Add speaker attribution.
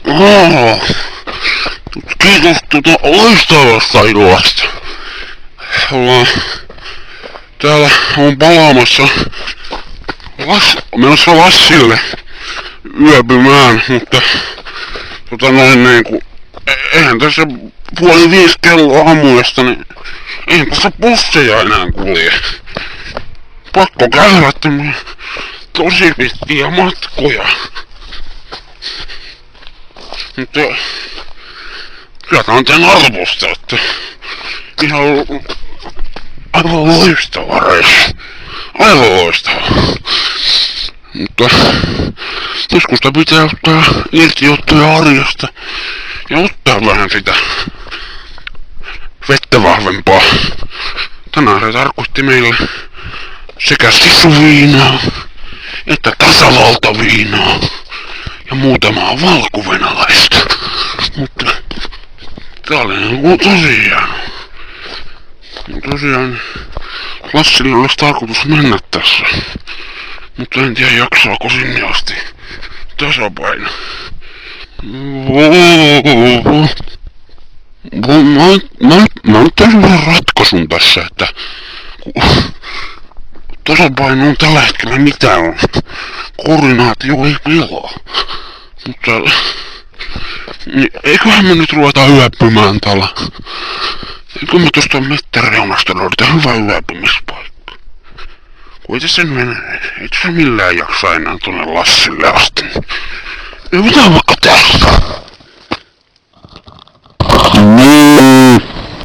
Speaker 1: Oh, kiitos loistavasta illasta. Ollaan täällä on palaamassa menossa Lassille yöpymään, mutta eihän tässä 4:30 kello aamuyöstä, niin eihän tässä busseja enää kulje. Pakko käydä tämmönen tosi pitkiä matkoja. Mutta kyllä tää on teidän arvosta, että ihan aivan loistava reissu. Aivan loistava. Mutta joskus pitää ottaa irtiottoja arjesta ja ottaa vähän sitä vettä vahvempaa. Tänään se tarkoitti meille sekä sisuviinaa että tasavaltaviinaa ja muutamaa valkovenäläistä. Mutta tää oli tosiaan Lassille olisi tarkoitus mennä tässä. Mutta en tiedä jaksaako sinne asti tasapaino. Mä nyt tein yhden ratkaisun tässä, että tasapaino on tällä hetkellä mitään. Koordinaatio ei pilaa. Mutta niin, eiköhän me nyt ruveta yöpymään täällä. Eikö me tosta mettäreunasta löydä hyvä yöpymispaikka? Kun ei tässä mene, ei tässä millään jaksa enää tonne Lassille asti. Yöpytään vaikka tästä.